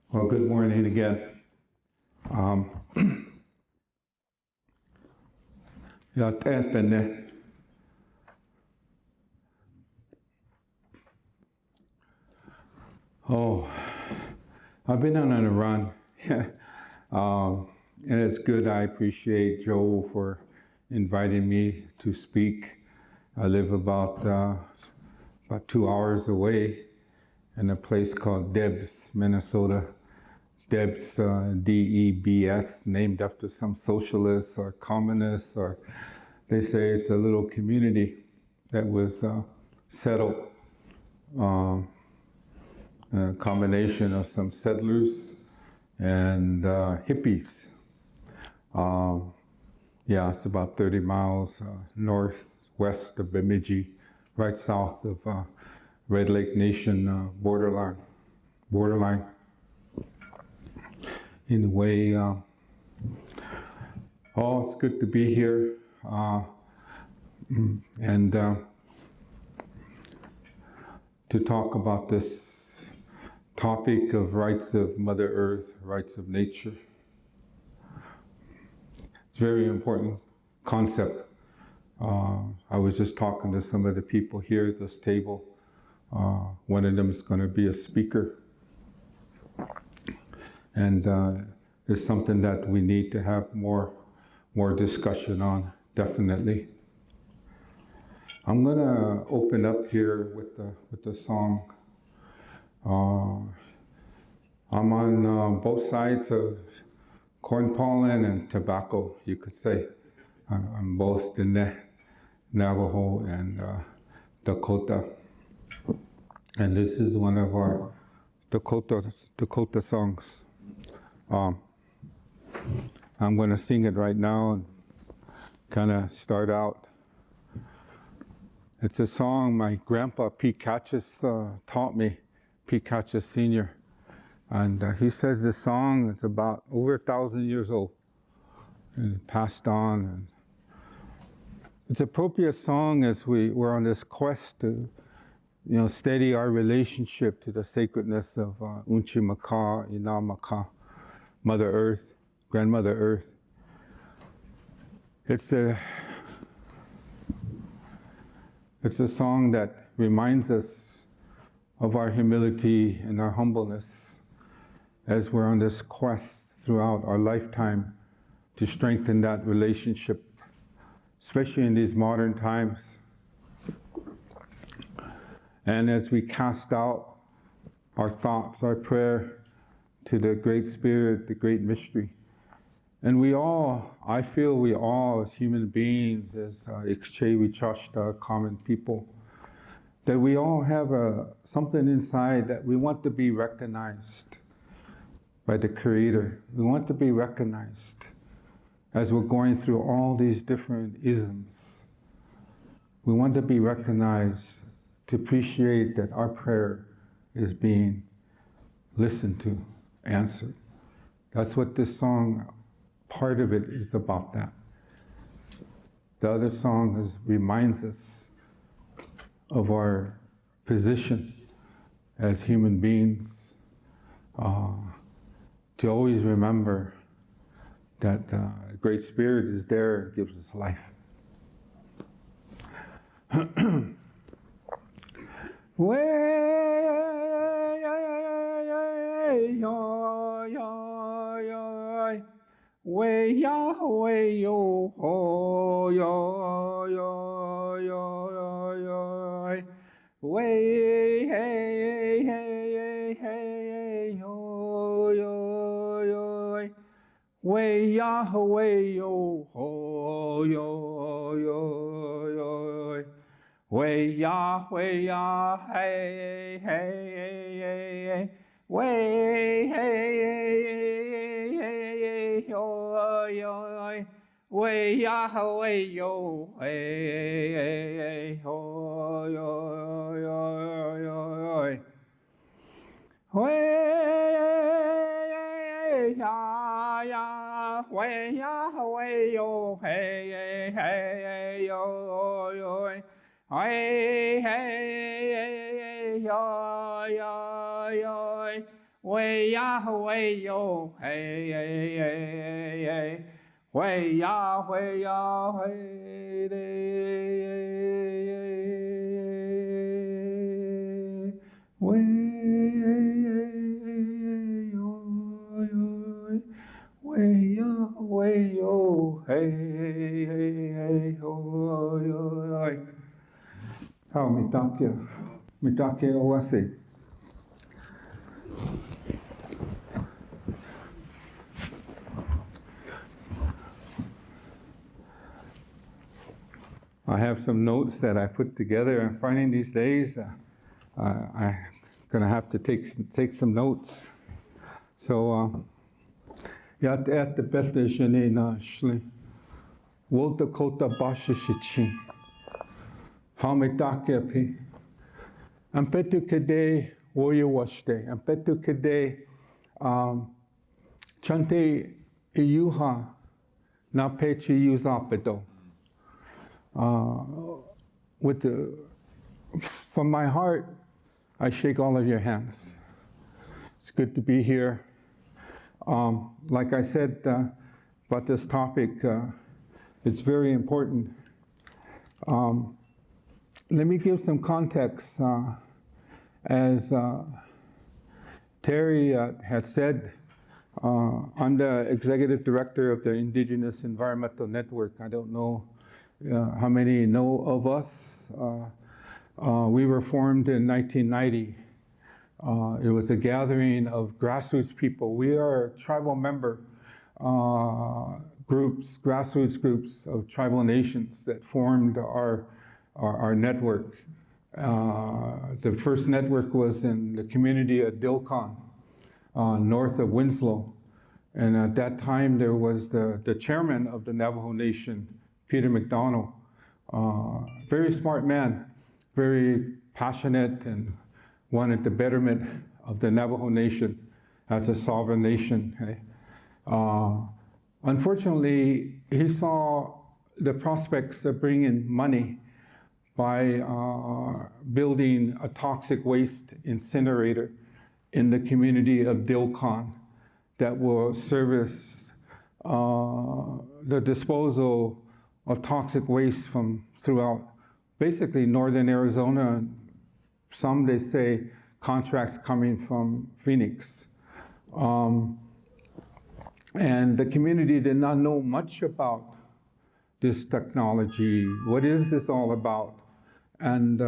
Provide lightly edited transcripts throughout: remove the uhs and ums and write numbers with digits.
Well, good morning again. Ja, täpenne. Oh, I've been on a run. And it's good. I appreciate Joe for inviting me to speak. I live about 2 hours away in a place called Debs, Minnesota. Debs, D-E-B-S, named after some socialists or communists, or they say it's a little community that was settled, a combination of some settlers and hippies. Yeah, it's about 30 miles northwest of Bemidji, right south of Red Lake Nation borderline. Anyway, it's good to be here, and to talk about this topic of rights of Mother Earth, rights of nature. It's a very important concept. I was just talking to some of the people here at this table. One of them is going to be a speaker. And it's something that we need to have more discussion on, definitely. I'm going to open up here with the song. I'm on both sides of corn pollen and tobacco, you could say. I'm both the Navajo and Dakota. And this is one of our Dakota songs. I'm going to sing it right now and kind of start out. It's a song my grandpa Pete Catchis taught me, Pete Catchis Sr. And he says this song is about over 1,000 years old and passed on. And it's an appropriate song as we're on this quest to steady our relationship to the sacredness of Unchimaka, Inamaka, Mother Earth, Grandmother Earth. It's a song that reminds us of our humility and our humbleness as we're on this quest throughout our lifetime to strengthen that relationship, especially in these modern times. And as we cast out our thoughts, our prayer to the Great Spirit, the Great Mystery. And I feel we all as human beings, as Ikchewichashta, common people, that we all have something inside that we want to be recognized by the Creator. We want to be recognized as we're going through all these different isms. We want to be recognized to appreciate that our prayer is being listened to, answered. That's what this song, part of it is about that. The other song reminds us of our position as human beings, to always remember that the Great Spirit is there and gives us life. Way ya way yo ho yo yo yo yo way hey hey hey yo yo yo way ya way yo ho yo yo yo way ya hey hey way hey yo yo way ya way yo hey ho yo yo yo way ya way yo hey yo yo hey hey yo yo yo way ya, way yo, hey, hey, hey, hey, way ya, hey, way, way yo, hey, hey, hey, how mitake owase. I have some notes that I put together. I'm finding these days I'm gonna have to take some notes. So, at the best shene na shli, wolta kota basha shichi, hamitake pi, ampetu kede woyo washte, ampetu kede chante iyuha na pechi yuzapedo. From my heart, I shake all of your hands. It's good to be here. Like I said about this topic, it's very important. Let me give some context. As Terry had said, I'm the executive director of the Indigenous Environmental Network. I don't know how many know of us. We were formed in 1990. It was a gathering of grassroots people. We are tribal member groups, grassroots groups of tribal nations that formed our network. The first network was in the community of Dilkon, north of Winslow. And at that time, there was the chairman of the Navajo Nation, Peter McDonald, very smart man, very passionate and wanted the betterment of the Navajo Nation as a sovereign nation. Unfortunately, he saw the prospects of bringing money by building a toxic waste incinerator in the community of Dilkon that will service the disposal of toxic waste from throughout basically northern Arizona. Some, they say, contracts coming from Phoenix. And the community did not know much about this technology. What is this all about? And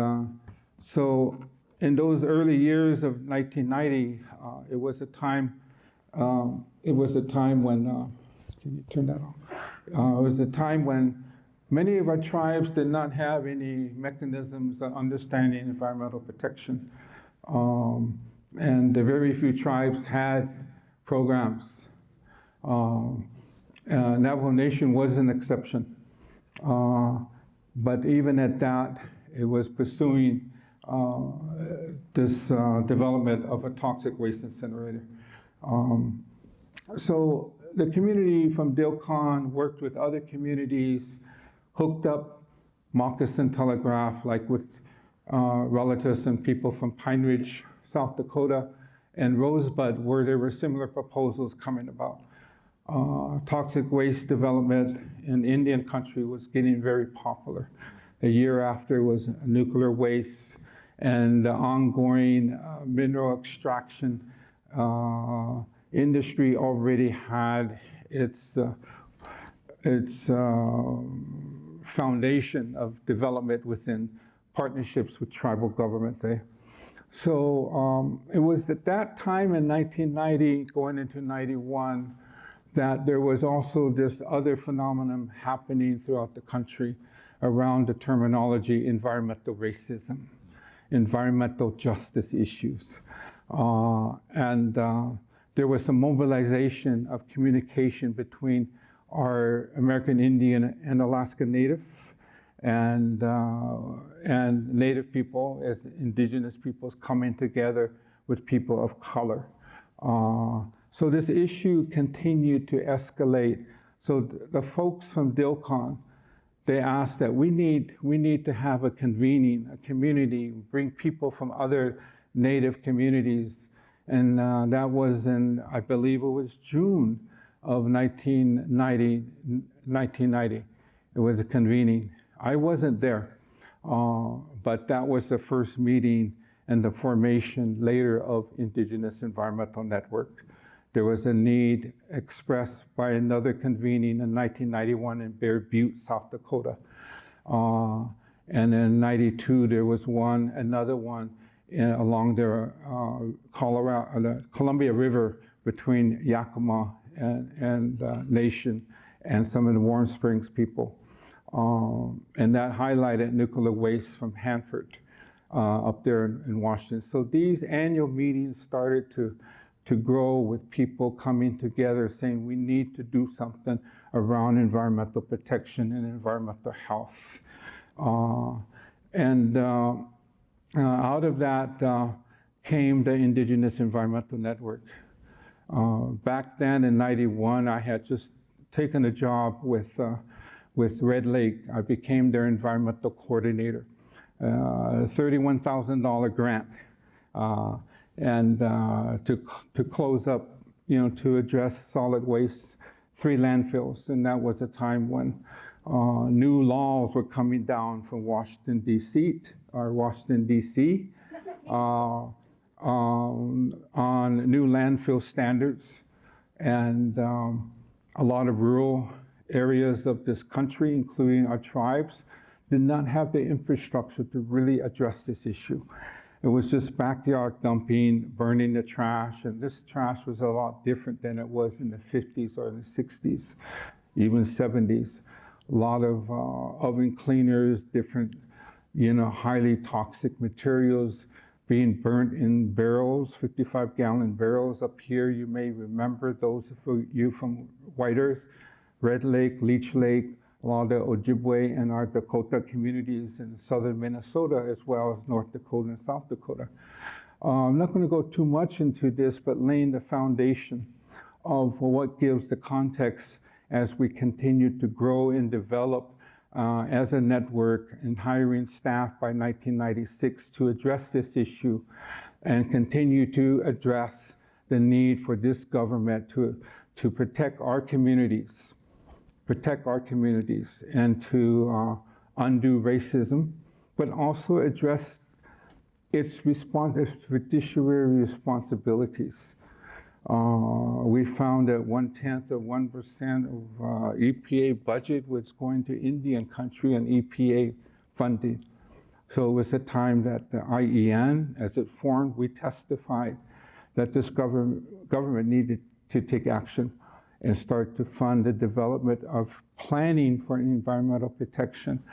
so in those early years of 1990, it was a time when, can you turn that on? It was a time when many of our tribes did not have any mechanisms of understanding environmental protection. And the very few tribes had programs. Navajo Nation was an exception. But even at that, it was pursuing this development of a toxic waste incinerator. So the community from Dilkon worked with other communities, hooked up moccasin telegraph, like with relatives and people from Pine Ridge, South Dakota, and Rosebud, where there were similar proposals coming about. Toxic waste development in Indian country was getting very popular. A year after was nuclear waste, and the ongoing mineral extraction industry already had its foundation of development within partnerships with tribal governments. So it was at that time in 1990, going into 91, that there was also this other phenomenon happening throughout the country around the terminology environmental racism, environmental justice issues. And there was some mobilization of communication between our American Indian and Alaska Natives and Native people as Indigenous peoples coming together with people of color. So this issue continued to escalate. So the folks from Dilkon, they asked that we need to have a convening, a community, bring people from other Native communities And that was in, I believe it was June of 1990. It was a convening. I wasn't there, but that was the first meeting and the formation later of Indigenous Environmental Network. There was a need expressed by another convening in 1991 in Bear Butte, South Dakota. And in 92, there was another one along the Columbia River between Yakima and Nation and some of the Warm Springs people. And that highlighted nuclear waste from Hanford up there in Washington. So these annual meetings started to grow with people coming together saying we need to do something around environmental protection and environmental health. Out of that came the Indigenous Environmental Network. Back then in 91, I had just taken a job with Red Lake. I became their environmental coordinator. $31,000 grant. To close up, to address solid waste, 3 landfills. And that was a time when new laws were coming down from Washington, D.C., on new landfill standards. And a lot of rural areas of this country, including our tribes, did not have the infrastructure to really address this issue. It was just backyard dumping, burning the trash, and this trash was a lot different than it was in the 50s or the 60s, even 70s. A lot of oven cleaners, different, highly toxic materials being burnt in barrels, 55-gallon barrels up here. You may remember those of you from White Earth, Red Lake, Leech Lake, a lot of the Ojibwe and our Dakota communities in southern Minnesota, as well as North Dakota and South Dakota. I'm not going to go too much into this, but laying the foundation of what gives the context as we continue to grow and develop as a network and hiring staff by 1996 to address this issue and continue to address the need for this government to protect our communities and to undo racism, but also address its fiduciary responsibilities. We found that 1/10 of 1% of EPA budget was going to Indian country and EPA funding. So it was a time that the IEN, as it formed, we testified that this government needed to take action and start to fund the development of planning for environmental protection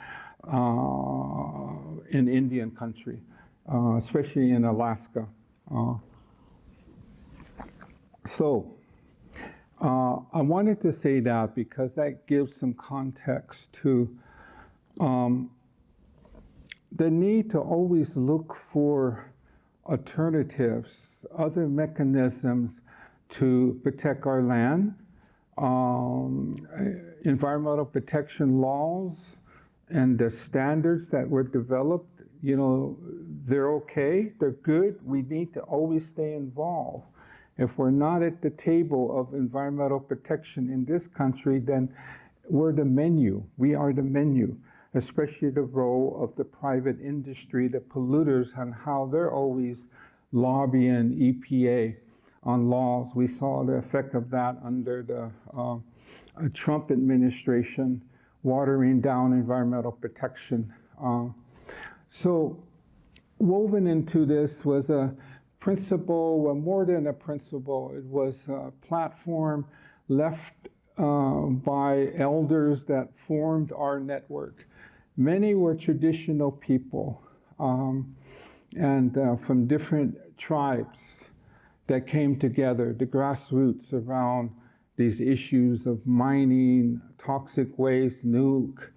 in Indian country, especially in Alaska. I wanted to say that because that gives some context to the need to always look for alternatives, other mechanisms to protect our land. Environmental protection laws and the standards that were developed, they're okay, they're good. We need to always stay involved. If we're not at the table of environmental protection in this country, then we're the menu. We are the menu, especially the role of the private industry, the polluters, and how they're always lobbying EPA on laws. We saw the effect of that under the Trump administration, watering down environmental protection. So woven into this was a principle, well, more than a principle. It was a platform left by elders that formed our network. Many were traditional people and from different tribes that came together, the grassroots around these issues of mining, toxic waste, nuke,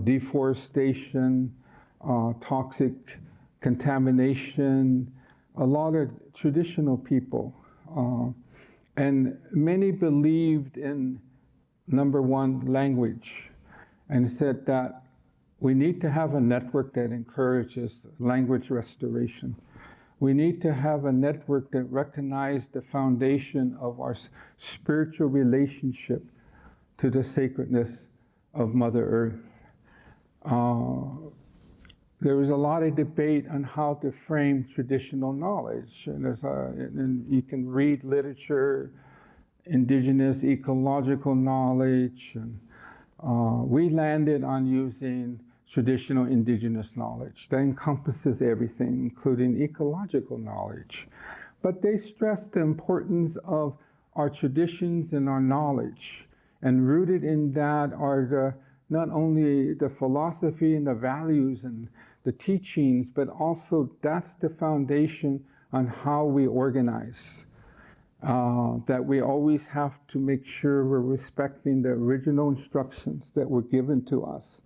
deforestation, toxic contamination, a lot of traditional people. And many believed in, number one, language, and said that we need to have a network that encourages language restoration. We need to have a network that recognizes the foundation of our spiritual relationship to the sacredness of Mother Earth. There was a lot of debate on how to frame traditional knowledge. And you can read literature, indigenous ecological knowledge. And, we landed on using traditional indigenous knowledge. That encompasses everything, including ecological knowledge. But they stressed the importance of our traditions and our knowledge. And rooted in that are not only the philosophy and the values and the teachings, but also that's the foundation on how we organize. That we always have to make sure we're respecting the original instructions that were given to us.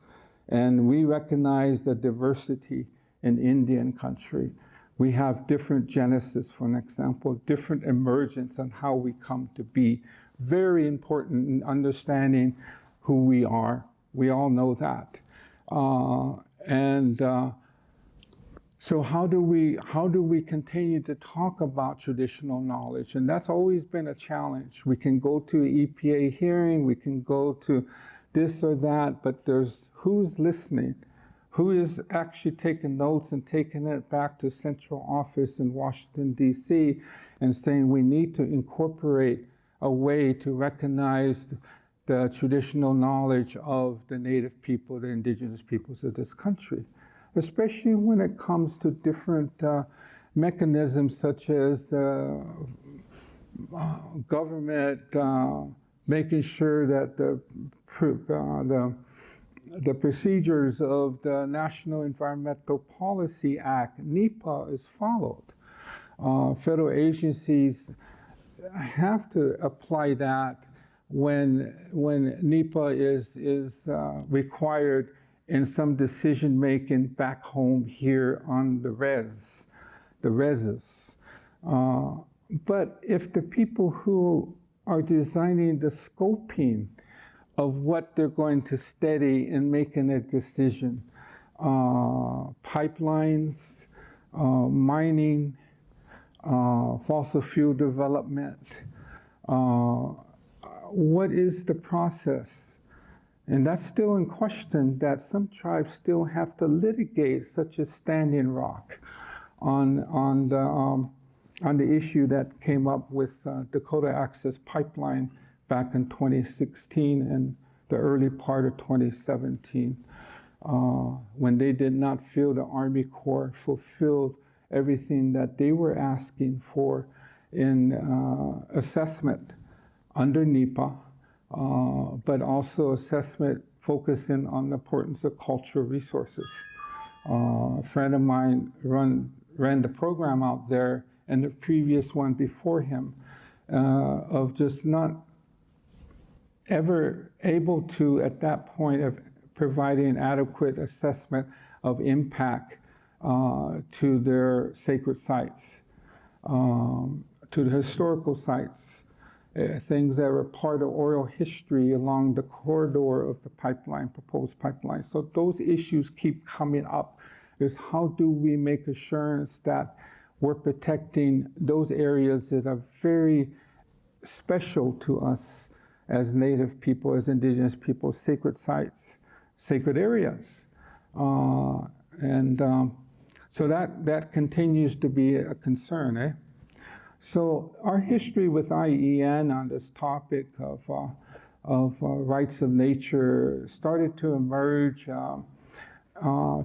And we recognize the diversity in Indian country. We have different genesis, for an example, different emergence on how we come to be. Very important in understanding who we are. We all know that. So how do we continue to talk about traditional knowledge? And that's always been a challenge. We can go to an EPA hearing, we can go to this or that, but there's who's listening, who is actually taking notes and taking it back to central office in Washington, D.C., and saying we need to incorporate a way to recognize the traditional knowledge of the Native people, the indigenous peoples of this country, especially when it comes to different mechanisms such as the government making sure that the procedures of the National Environmental Policy Act, NEPA, is followed. Federal agencies have to apply that when NEPA is required in some decision making back home here on the reses. But if the people who are designing the scoping of what they're going to study in making a decision, pipelines, mining, fossil fuel development, what is the process? And that's still in question, that some tribes still have to litigate, such as Standing Rock, on the issue that came up with Dakota Access Pipeline back in 2016 and the early part of 2017, when they did not feel the Army Corps fulfilled everything that they were asking for in assessment under NEPA, but also assessment focusing on the importance of cultural resources. A friend of mine ran the program out there, and the previous one before him, of just not ever able to, at that point, of providing adequate assessment of impact to their sacred sites, to the historical sites, things that were part of oral history along the corridor of the pipeline, proposed pipeline. So those issues keep coming up, is how do we make assurance that we're protecting those areas that are very special to us as Native people, as Indigenous people, sacred sites, sacred areas. So that continues to be a concern, So our history with IEN on this topic of rights of nature started to emerge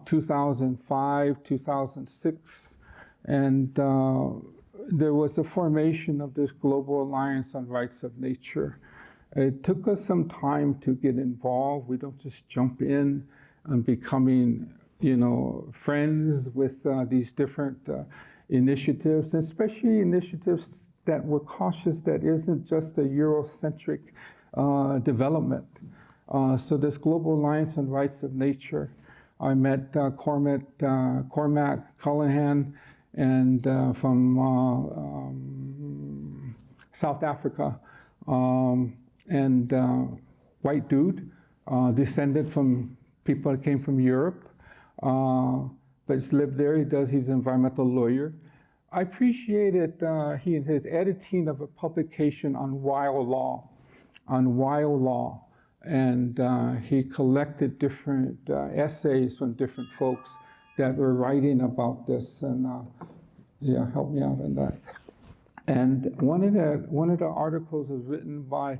2005, 2006, and there was the formation of this Global Alliance on Rights of Nature. It took us some time to get involved. We don't just jump in and becoming, friends with these different initiatives, especially initiatives that were cautious, that isn't just a Eurocentric development. So this Global Alliance on Rights of Nature, I met Cormac Cullihan and from South Africa, and white dude, descended from people that came from Europe, but he's lived there. He's an environmental lawyer. I appreciated his editing of a publication on wild law, and he collected different essays from different folks that were writing about this, and yeah, help me out on that. And one of the articles was written by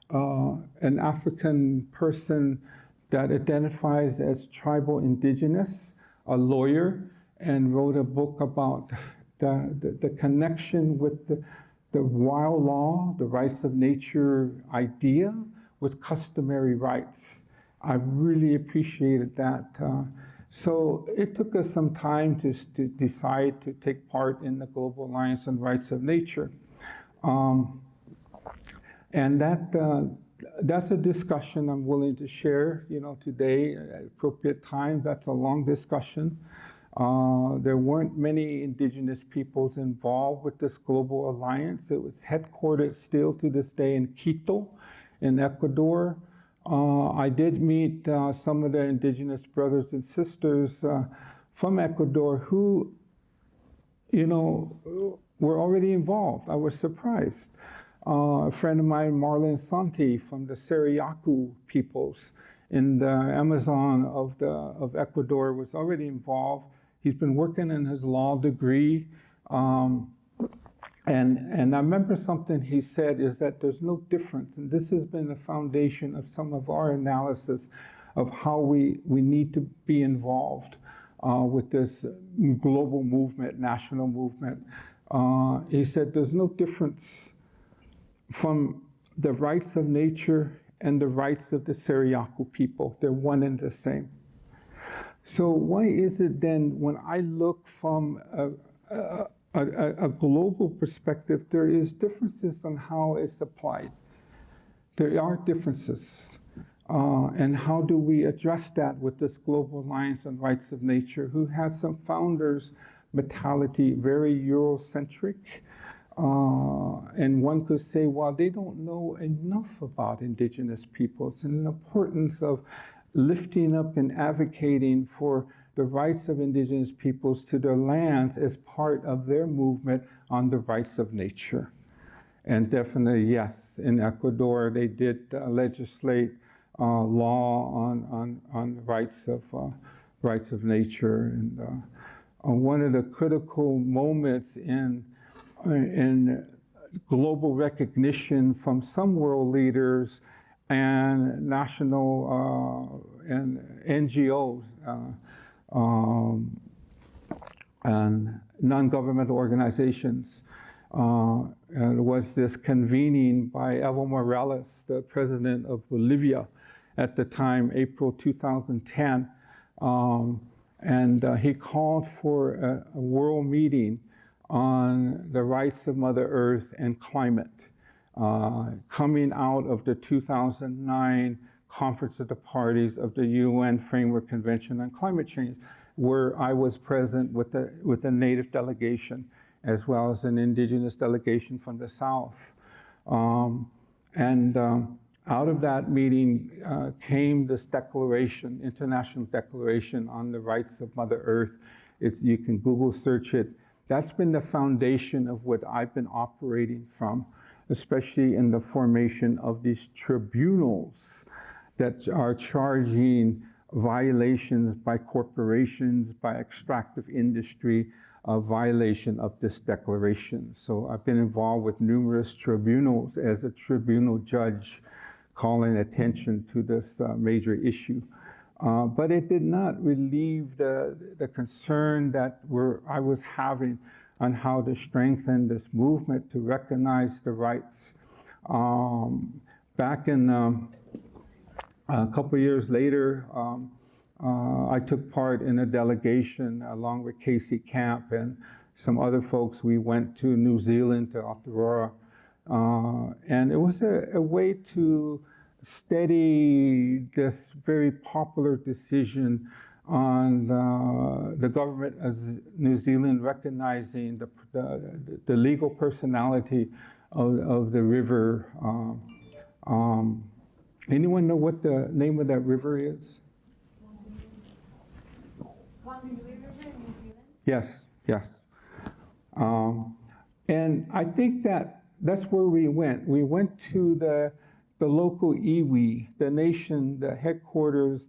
an African person that identifies as tribal indigenous, a lawyer, and wrote a book about the connection with the wild law, the rights of nature idea, with customary rights. I really appreciated that. So it took us some time to decide to take part in the Global Alliance on Rights of Nature. And that's a discussion I'm willing to share, today at appropriate time. That's a long discussion. There weren't many indigenous peoples involved with this global alliance. It was headquartered still to this day in Quito, in Ecuador. I did meet some of the indigenous brothers and sisters from Ecuador who, were already involved. I was surprised. A friend of mine, Marlon Santi, from the Sariaku peoples in the Amazon of Ecuador, was already involved. He's been working in his law degree. And I remember something he said is that there's no difference. And this has been the foundation of some of our analysis of how we need to be involved with this global movement, national movement. He said there's no difference from the rights of nature and the rights of the Sariaku people. They're one and the same. So why is it then when I look from a global perspective, there is differences on how it's applied? There are differences. And how do we address that with this Global Alliance on Rights of Nature, who has some founders' mentality, very Eurocentric. And one could say, well, they don't know enough about indigenous peoples and the importance of lifting up and advocating for the rights of indigenous peoples to their lands as part of their movement on the rights of nature. And definitely, yes, in Ecuador, they did legislate law on rights of nature. And one of the critical moments in global recognition from some world leaders and national and NGOs and non-governmental organizations. And was this convening by Evo Morales, the president of Bolivia at the time, April 2010. And he called for a world meeting on the rights of Mother Earth and climate, coming out of the 2009 Conference of the Parties of the UN Framework Convention on Climate Change, where I was present with a Native delegation, as well as an indigenous delegation from the South. Out of that meeting came this declaration, International Declaration on the Rights of Mother Earth. You can Google search it. That's been the foundation of what I've been operating from, especially in the formation of these tribunals that are charging violations by corporations, by extractive industry, a violation of this declaration. So I've been involved with numerous tribunals as a tribunal judge, calling attention to this major issue. But it did not relieve the concern that I was having on how to strengthen this movement to recognize the rights. Back in a couple of years later, I took part in a delegation along with Casey Camp and some other folks. We went to New Zealand, to Aotearoa, and it was a way to steady this very popular decision on the government of New Zealand recognizing the legal personality of the river. Anyone know what the name of that river is? Yes, yes. And I think that's where we went. We went to the local iwi, the nation, the headquarters,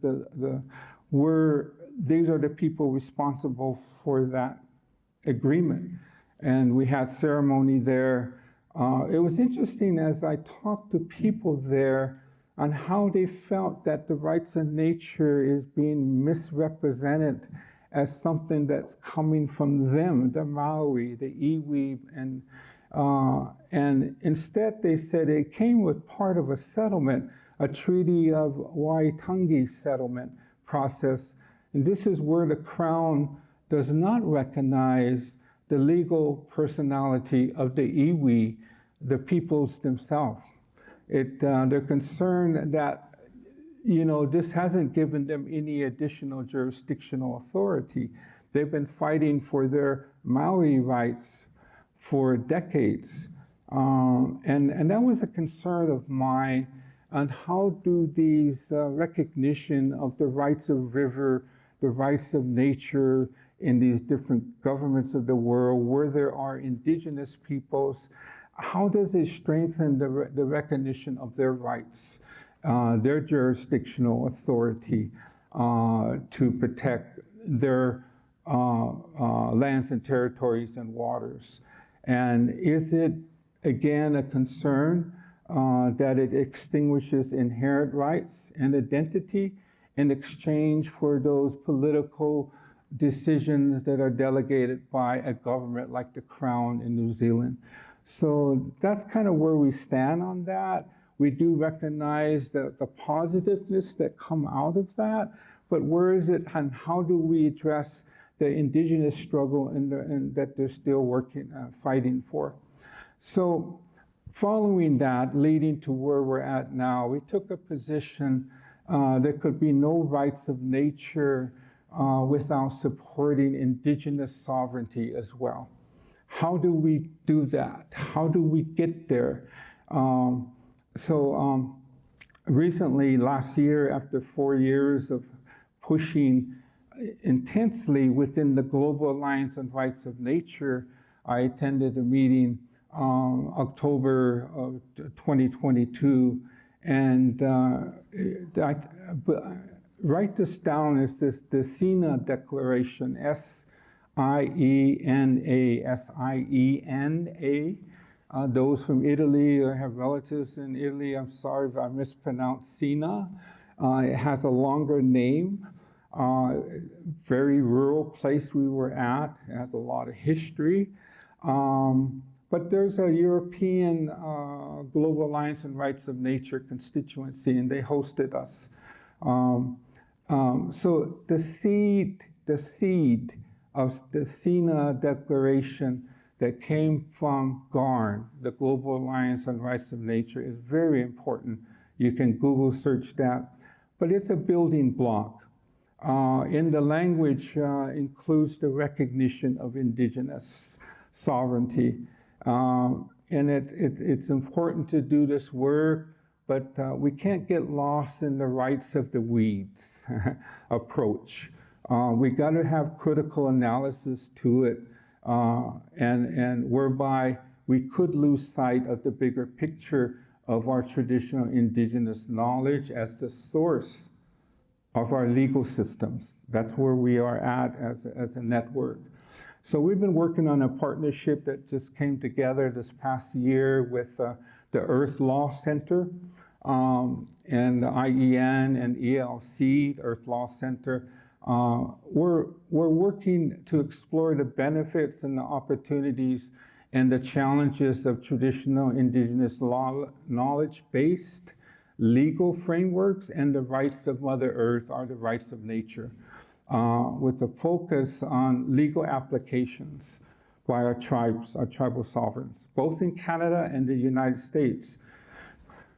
where these are the people responsible for that agreement. And we had ceremony there. It was interesting as I talked to people there on how they felt that the rights of nature is being misrepresented as something that's coming from them, the Maori, the iwi, and instead they said it came with part of a settlement, a treaty of Waitangi settlement process. And this is where the Crown does not recognize the legal personality of the iwi, the peoples themselves. They're concerned that, this hasn't given them any additional jurisdictional authority. They've been fighting for their Maori rights for decades. And that was a concern of mine on how do these recognition of the rights of river, the rights of nature in these different governments of the world where there are indigenous peoples, how does it strengthen the recognition of their rights, their jurisdictional authority to protect their lands and territories and waters? And is it, again, a concern that it extinguishes inherent rights and identity in exchange for those political decisions that are delegated by a government like the Crown in New Zealand? So that's kind of where we stand on that. We do recognize the positiveness that come out of that, but where is it and how do we address the indigenous struggle and that they're still working, fighting for? So following that, leading to where we're at now, we took a position there could be no rights of nature without supporting indigenous sovereignty as well. How do we do that? How do we get there? Recently, last year, after 4 years of pushing intensely within the Global Alliance on Rights of Nature, I attended a meeting October of 2022, and write this down as the SINA Declaration, SIENA. Those from Italy or have relatives in Italy, I'm sorry if I mispronounced SINA. It has a longer name. Very rural place we were at. It has a lot of history. But there's a European Global Alliance on Rights of Nature constituency, and they hosted us. So the seed of the SINA Declaration that came from GARN, the Global Alliance on Rights of Nature, is very important. You can Google search that. But it's a building block. In the language includes the recognition of indigenous sovereignty. And it's important to do this work, but we can't get lost in the rights of the weeds approach. We got to have critical analysis to it, and whereby we could lose sight of the bigger picture of our traditional indigenous knowledge as the source of our legal systems. That's where we are at as a network. So we've been working on a partnership that just came together this past year with the Earth Law Center and the IEN and ELC, Earth Law Center. We're working to explore the benefits and the opportunities and the challenges of traditional indigenous knowledge-based legal frameworks and the rights of Mother Earth are the rights of nature, with a focus on legal applications by our tribes, our tribal sovereigns, both in Canada and the United States.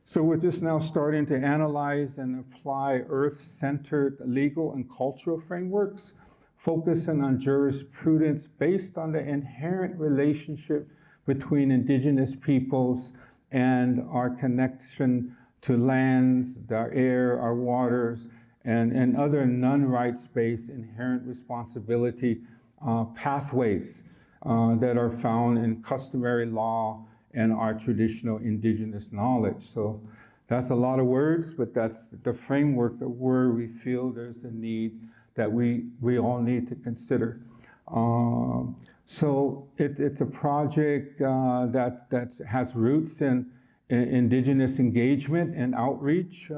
So we're just now starting to analyze and apply Earth-centered legal and cultural frameworks, focusing on jurisprudence based on the inherent relationship between indigenous peoples and our connection to lands, our air, our waters, and other non-rights-based inherent responsibility pathways that are found in customary law and our traditional indigenous knowledge. So that's a lot of words, but that's the framework of where we feel there's a need that we all need to consider. So it's a project that has roots in indigenous engagement and outreach.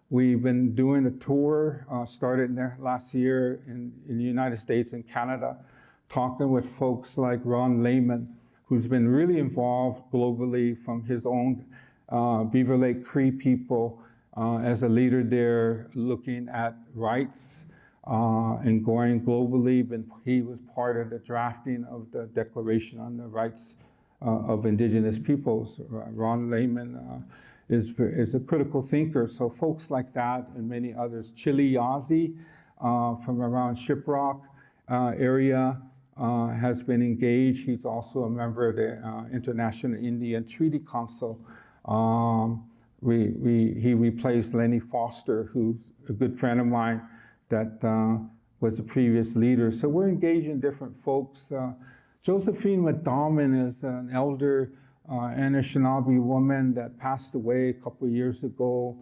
We've been doing a tour, started last year in the United States and Canada, talking with folks like Ron Lehman, who's been really involved globally from his own Beaver Lake Cree people as a leader there, looking at rights and going globally. He was part of the drafting of the Declaration on the Rights of Indigenous Peoples. Ron Lehman is a critical thinker. So folks like that and many others. Chili Yazzie from around Shiprock area has been engaged. He's also a member of the International Indian Treaty Council. He replaced Lenny Foster, who's a good friend of mine that was the previous leader. So we're engaging different folks. Josephine McDormand is an elder Anishinaabe woman that passed away a couple of years ago.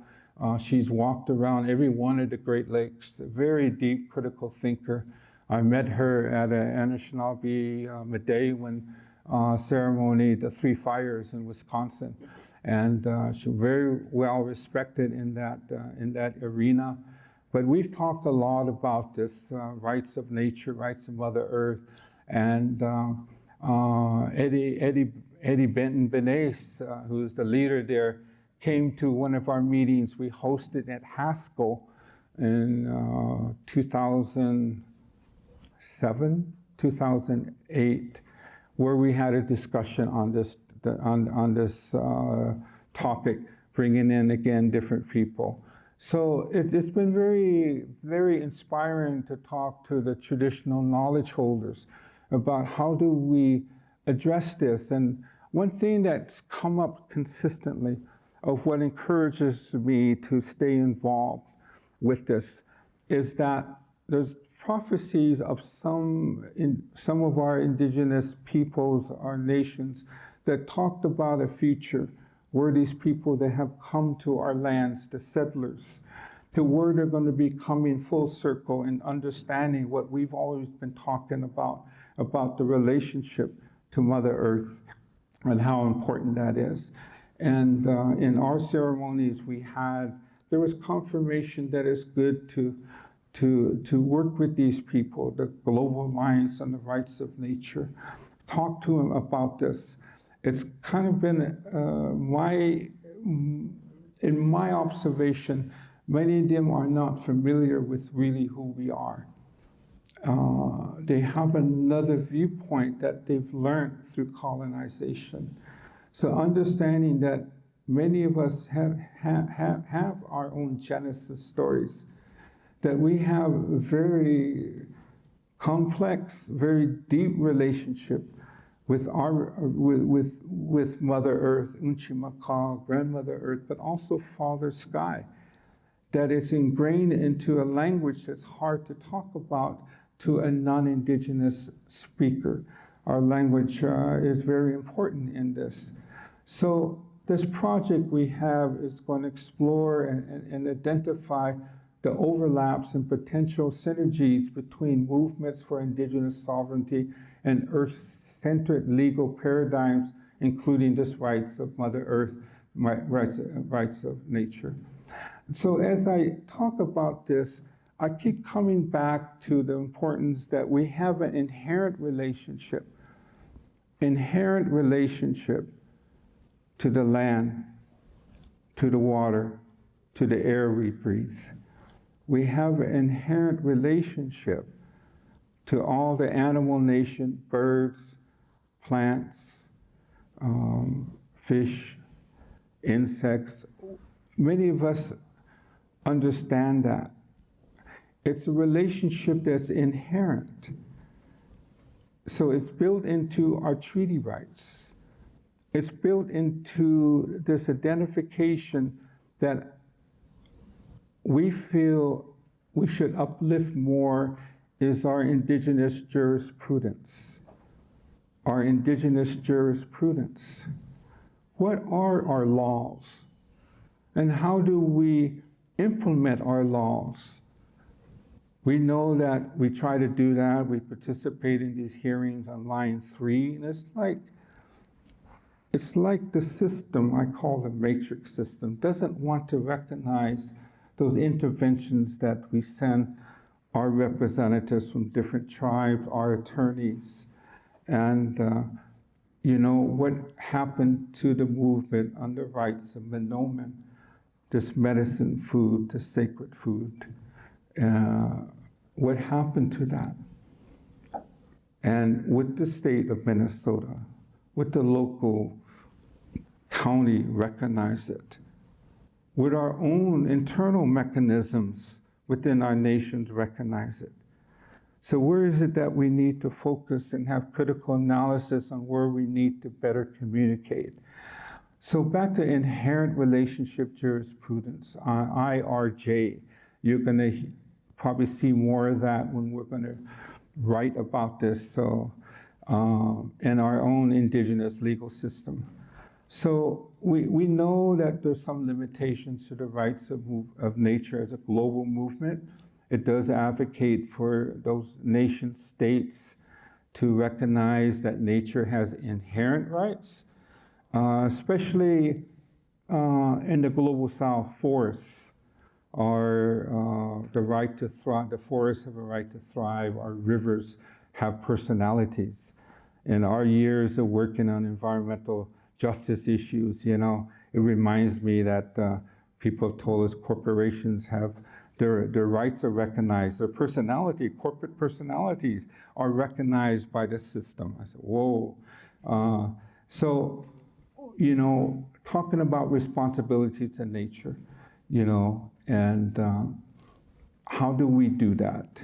She's walked around every one of the Great Lakes, a very deep critical thinker. I met her at an Anishinaabe Medewan ceremony, the Three Fires in Wisconsin. And she's very well respected in that arena. But we've talked a lot about this rights of nature, rights of Mother Earth. And Eddie Benton Benes, who's the leader there, came to one of our meetings we hosted at Haskell in 2007, 2008, where we had a discussion on this topic, bringing in again different people. So it's been very, very inspiring to talk to the traditional knowledge holders about how do we address this. And one thing that's come up consistently of what encourages me to stay involved with this is that there's prophecies of some of our indigenous peoples, our nations, that talked about a future where these people that have come to our lands, the settlers, to where they're going to be coming full circle and understanding what we've always been talking about the relationship to Mother Earth and how important that is. And in our ceremonies there was confirmation that it's good to work with these people, the Global Alliance on the Rights of Nature, talk to them about this. It's kind of been in my observation, many of them are not familiar with really who we are. They have another viewpoint that they've learned through colonization. So understanding that many of us have our own Genesis stories, that we have a very complex, very deep relationship with Mother Earth, Unchimaka, Grandmother Earth, but also Father Sky, that is ingrained into a language that's hard to talk about to a non-Indigenous speaker. Our language is very important in this. So this project we have is going to explore and identify the overlaps and potential synergies between movements for Indigenous sovereignty and Earth-centered legal paradigms, including this rights of Mother Earth, rights of nature. So as I talk about this, I keep coming back to the importance that we have an inherent relationship to the land, to the water, to the air we breathe. We have an inherent relationship to all the animal nation, birds, plants, fish, insects. Many of us understand that. It's a relationship that's inherent. So it's built into our treaty rights. It's built into this identification that we feel we should uplift more is our Indigenous jurisprudence. our indigenous jurisprudence. What are our laws? And how do we implement our laws? We know that we try to do that. We participate in these hearings on line 3, and it's like the system, I call the matrix system, doesn't want to recognize those interventions that we send our representatives from different tribes, our attorneys, and what happened to the movement on the rights of Menomen, this medicine food, the sacred food. What happened to that? And would the state of Minnesota, would the local county recognize it? Would our own internal mechanisms within our nations recognize it? So where is it that we need to focus and have critical analysis on where we need to better communicate? So back to inherent relationship jurisprudence, IRJ. You're going to probably see more of that when we're going to write about this. So in our own indigenous legal system. So we know that there's some limitations to the rights of nature as a global movement. It does advocate for those nation states to recognize that nature has inherent rights, especially in the global south. Forests are the right to thrive. The forests have a right to thrive. Our rivers have personalities. In our years of working on environmental justice issues, it reminds me that people have told us corporations have their rights are recognized, their corporate personalities are recognized by the system. I said, whoa. So, talking about responsibility to nature, and how do we do that?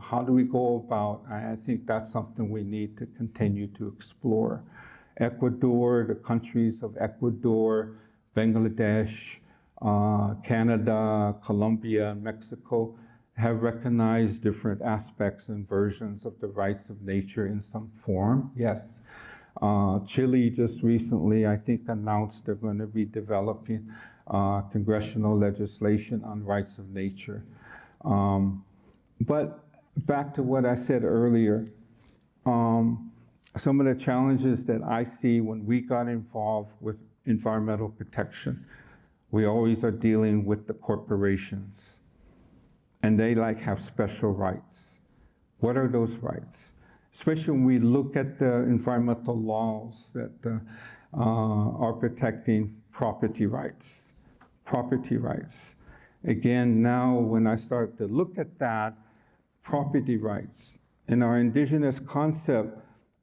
How do we go about? I think that's something we need to continue to explore. Ecuador, the countries of Ecuador, Bangladesh, Canada, Colombia, Mexico have recognized different aspects and versions of the rights of nature in some form. Yes. Chile just recently, I think, announced they're going to be developing congressional legislation on rights of nature. But back to what I said earlier, some of the challenges that I see when we got involved with environmental protection, we always are dealing with the corporations, and they have special rights. What are those rights? Especially when we look at the environmental laws that are protecting property rights. Property rights. Again, now when I start to look at that, property rights, and our indigenous concept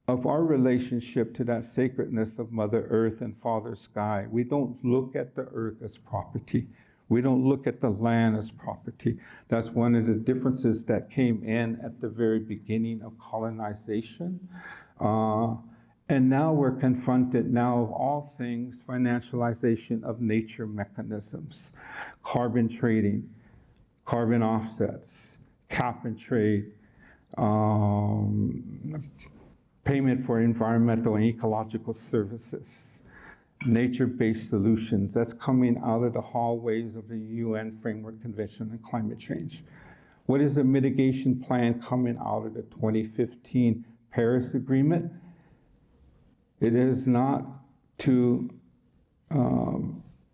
of our relationship to that sacredness of Mother Earth and Father Sky, we don't look at the earth as property. We don't look at the land as property. That's one of the differences that came in at the very beginning of colonization. And now we're confronted now of all things, financialization of nature mechanisms, carbon trading, carbon offsets, cap and trade, payment for environmental and ecological services, nature-based solutions. That's coming out of the hallways of the UN Framework Convention on Climate Change. What is the mitigation plan coming out of the 2015 Paris Agreement? It is not to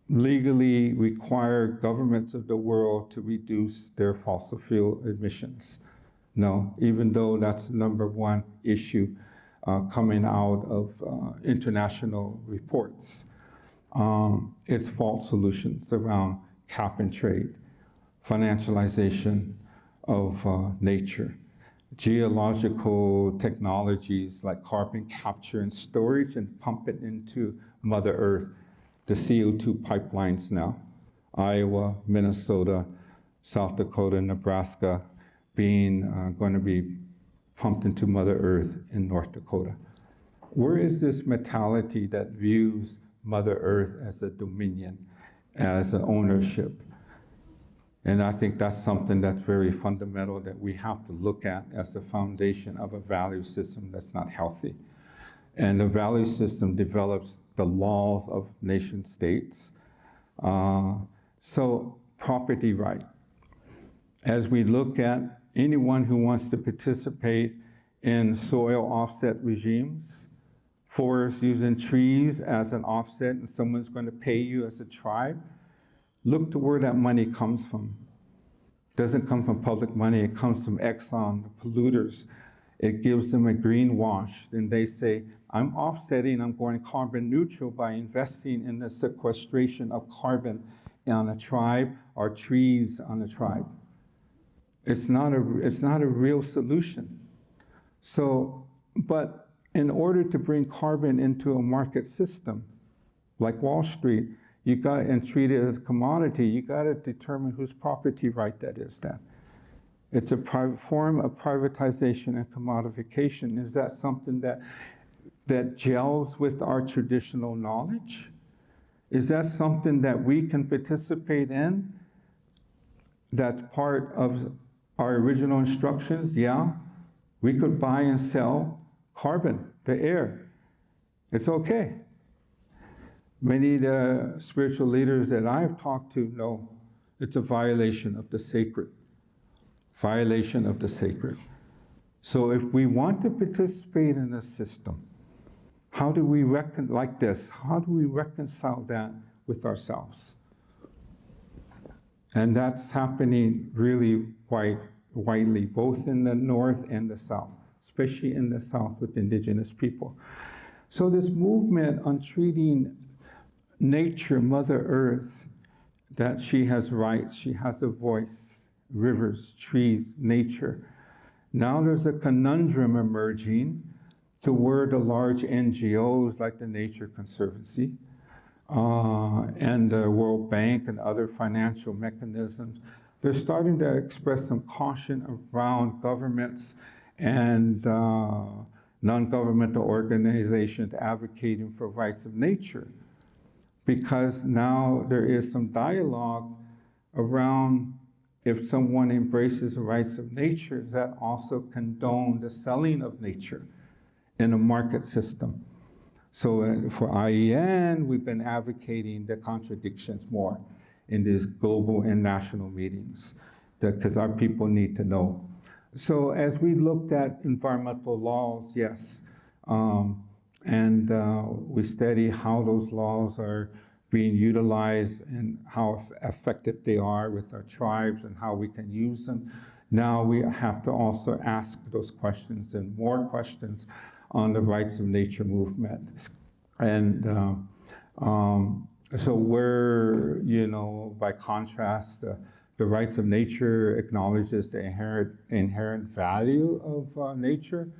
legally require governments of the world to reduce their fossil fuel emissions. No, even though that's the number one issue coming out of international reports. It's false solutions around cap and trade, financialization of nature, geological technologies like carbon capture and storage and pump it into Mother Earth, the CO2 pipelines now, Iowa, Minnesota, South Dakota, Nebraska, being going to be pumped into Mother Earth in North Dakota. Where is this mentality that views Mother Earth as a dominion, as an ownership? And I think that's something that's very fundamental that we have to look at as the foundation of a value system that's not healthy. And the value system develops the laws of nation states. So property right. As we look at anyone who wants to participate in soil offset regimes, forests using trees as an offset, and someone's going to pay you as a tribe, look to where that money comes from. It doesn't come from public money, it comes from Exxon, the polluters. It gives them a green wash. Then they say, I'm offsetting, I'm going carbon neutral by investing in the sequestration of carbon on a tribe or trees on a tribe. It's not a real solution. So, but in order to bring carbon into a market system, like Wall Street, you got, and treat it as a commodity, you got to determine whose property right that is then. It's a form of privatization and commodification. Is that something that gels with our traditional knowledge? Is that something that we can participate in? That's part of our original instructions? Yeah. We could buy and sell carbon, the air. It's okay. Many of the spiritual leaders that I've talked to know it's a violation of the sacred. Violation of the sacred. So if we want to participate in this system, how do we how do we reconcile that with ourselves? And that's happening really widely, both in the North and the South, especially in the South with Indigenous people. So this movement on treating nature, Mother Earth, that she has rights, she has a voice, rivers, trees, nature. Now there's a conundrum emerging to where the large NGOs like the Nature Conservancy and the World Bank and other financial mechanisms, they're starting to express some caution around governments and non-governmental organizations advocating for rights of nature, because now there is some dialogue around if someone embraces the rights of nature, does that also condone the selling of nature in a market system? So for IEN, we've been advocating the contradictions more in these global and national meetings, because our people need to know. So as we looked at environmental laws, yes, and we study how those laws are being utilized and how effective they are with our tribes and how we can use them. Now we have to also ask those questions and more questions on the rights of nature movement. And so we're, by contrast, the rights of nature acknowledges the inherent value of nature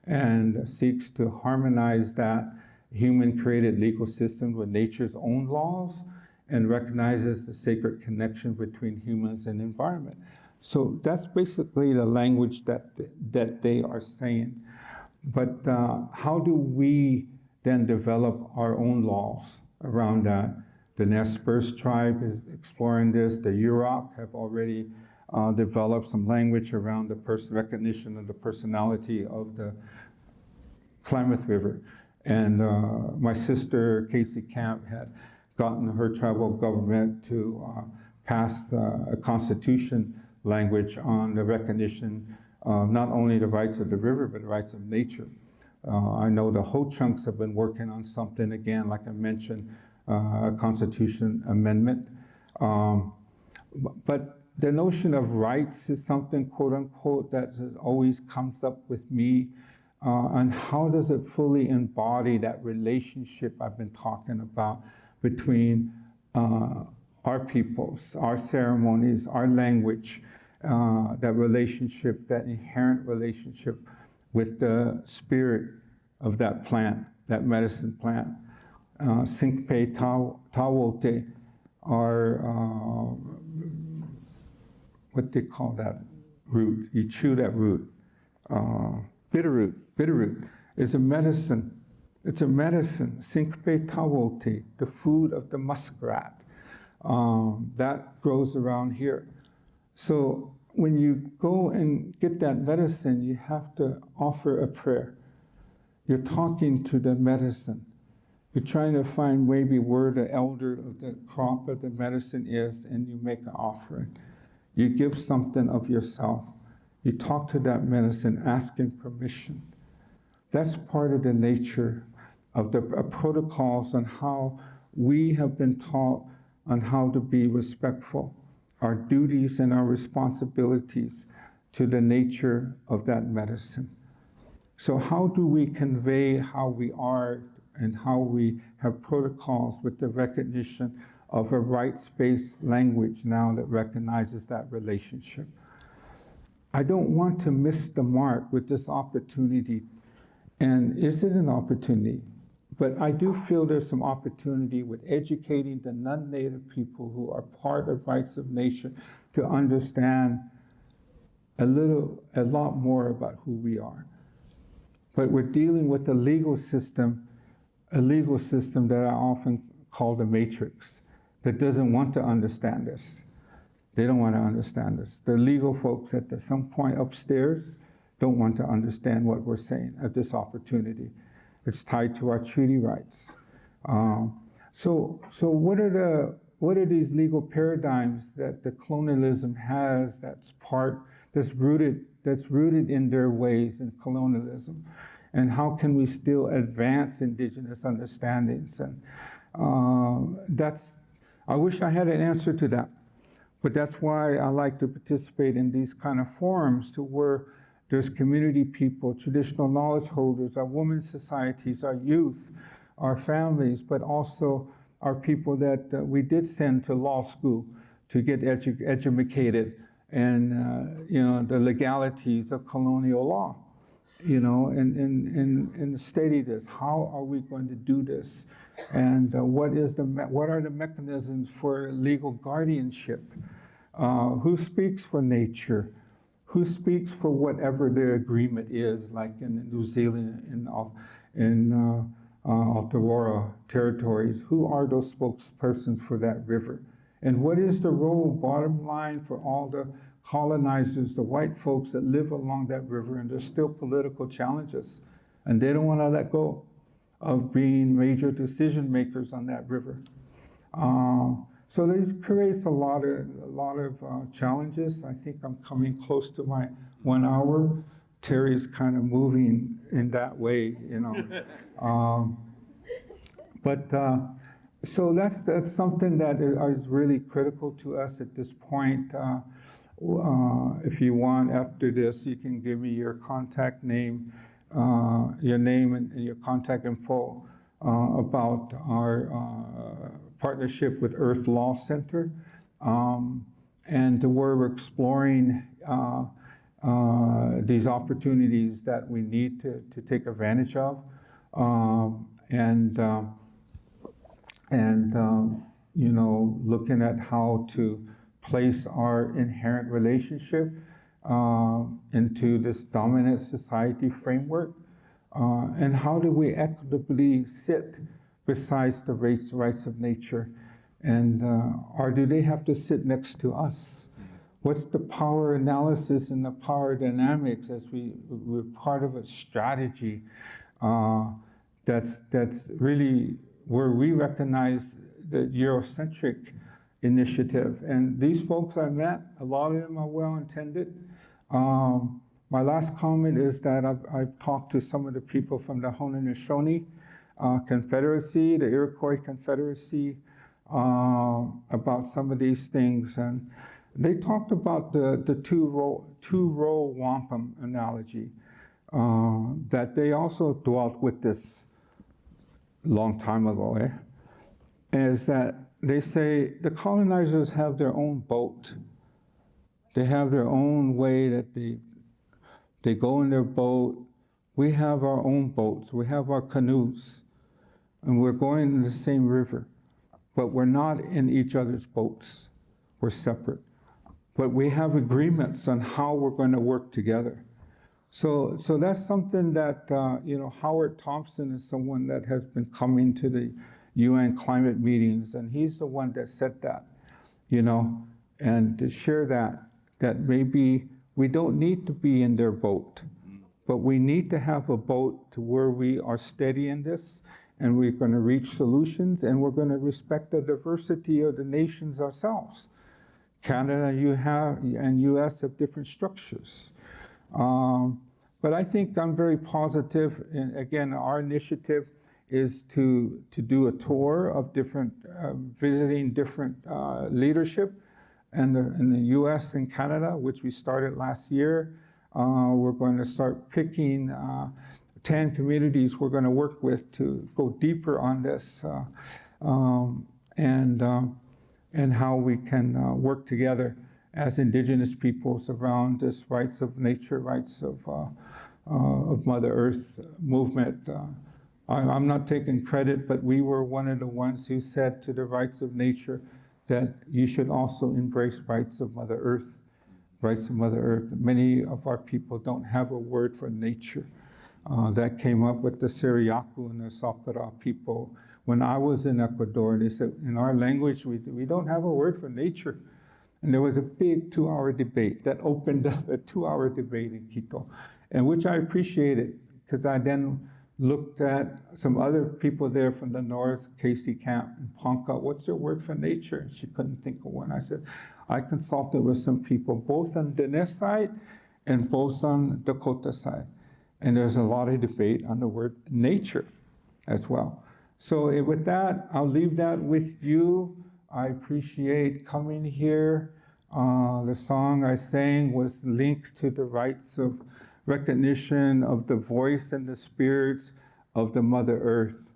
and seeks to harmonize that human-created legal system with nature's own laws and recognizes the sacred connection between humans and environment. So that's basically the language that they are saying. But how do we then develop our own laws around that? The Nez Perce tribe is exploring this. The Yurok have already developed some language around the recognition of the personality of the Klamath River. And my sister, Casey Camp, had gotten her tribal government to pass a constitution language on the recognition of not only the rights of the river, but the rights of nature. I know the Ho-Chunks have been working on something, again, like I mentioned, a constitution amendment. But the notion of rights is something, quote unquote, that always comes up with me. And how does it fully embody that relationship I've been talking about between our peoples, our ceremonies, our language, that relationship, that inherent relationship with the spirit of that plant, that medicine plant. Syncope tawote, or what they call that root? You chew that root. Bitterroot is a medicine. It's a medicine. Syncope tawote, the food of the muskrat. That grows around here. So when you go and get that medicine, you have to offer a prayer. You're talking to the medicine. You're trying to find maybe where the elder of the crop of the medicine is, and you make an offering. You give something of yourself. You talk to that medicine asking permission. That's part of the nature of the protocols on how we have been taught on how to be respectful, our duties and our responsibilities to the nature of that medicine. So how do we convey how we are and how we have protocols with the recognition of a rights-based language now that recognizes that relationship? I don't want to miss the mark with this opportunity. And is it an opportunity? But I do feel there's some opportunity with educating the non-native people who are part of rights of nation to understand a lot more about who we are. But we're dealing with a legal system that I often call the matrix, that doesn't want to understand this. They don't want to understand this. The legal folks at some point upstairs don't want to understand what we're saying at this opportunity. It's tied to our treaty rights. So what are these legal paradigms that the colonialism has that's rooted in their ways in colonialism? And how can we still advance Indigenous understandings? And I wish I had an answer to that. But that's why I like to participate in these kind of forums to where there's community people, traditional knowledge holders, our women's societies, our youth, our families, but also our people that we did send to law school to get educated and the legalities of colonial law, and study this. How are we going to do this? And what are the mechanisms for legal guardianship? Who speaks for nature? Who speaks for whatever their agreement is, like in New Zealand, in Aotearoa territories? Who are those spokespersons for that river? And what is the role, bottom line, for all the colonizers, the white folks that live along that river, and there's still political challenges, and they don't want to let go of being major decision makers on that river. So this creates a lot of challenges. I think I'm coming close to my 1 hour. Terry's kind of moving in that way, So that's something that is really critical to us at this point. If you want, after this, you can give me your contact name, your name and your contact info about our partnership with Earth Law Center, and where we're exploring these opportunities that we need to take advantage of, looking at how to place our inherent relationship into this dominant society framework, and how do we equitably sit besides the rights of nature, and or do they have to sit next to us? What's the power analysis and the power dynamics as we're part of a strategy that's really where we recognize the Eurocentric initiative. And these folks I met, a lot of them are well-intended. My last comment is that I've talked to some of the people from the Haudenosaunee Confederacy, the Iroquois Confederacy, about some of these things. And they talked about the two-row wampum analogy, that they also dwelt with this long time ago, is that they say the colonizers have their own boat. They have their own way that they go in their boat. We have our own boats. We have our canoes. And we're going in the same river. But we're not in each other's boats. We're separate. But we have agreements on how we're going to work together. So that's something that, Howard Thompson is someone that has been coming to the UN climate meetings, and he's the one that said that, and to share that maybe we don't need to be in their boat, But we need to have a boat to where we are steady in this, and we're going to reach solutions, and we're going to respect the diversity of the nations ourselves. Canada and U.S. have different structures. But I think I'm very positive. And again, our initiative is to do a tour of different, visiting different leadership in the U.S. and Canada, which we started last year. We're going to start picking 10 communities we're going to work with to go deeper on this, and how we can work together as Indigenous peoples around this rights of nature, rights of Mother Earth movement. I'm not taking credit, but we were one of the ones who said to the rights of nature that you should also embrace rights of Mother Earth, rights of Mother Earth. Many of our people don't have a word for nature. That came up with the Siriyaku and the Sakura people. When I was in Ecuador, they said, in our language, we don't have a word for nature. And there was a big 2-hour debate that opened up a 2-hour debate in Quito, and which I appreciated, because I then looked at some other people there from the north, Casey Camp and Ponca. What's your word for nature? And she couldn't think of one. I said, I consulted with some people, both on Diné side and both on Dakota side. And there's a lot of debate on the word nature as well. So with that, I'll leave that with you. I appreciate coming here. The song I sang was linked to the rights of recognition of the voice and the spirits of the Mother Earth,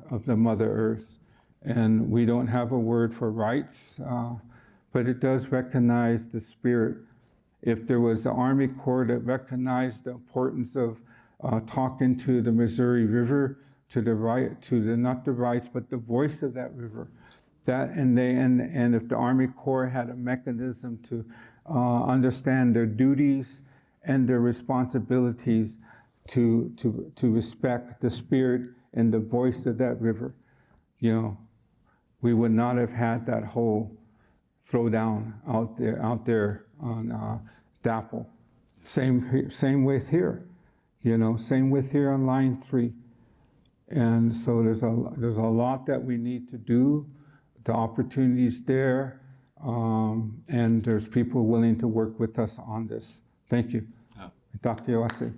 of the Mother Earth. And we don't have a word for rights, but it does recognize the spirit. If there was the Army Corps that recognized the importance of talking to the Missouri River, to the right, not the rights, but the voice of that river, and if the Army Corps had a mechanism to understand their duties and their responsibilities to respect the spirit and the voice of that river, we would not have had that whole throwdown out there on DAPL. Same with here, same with here on Line 3. And so there's a lot that we need to do. The opportunities there, and there's people willing to work with us on this. Thank you. Dr. Yawase.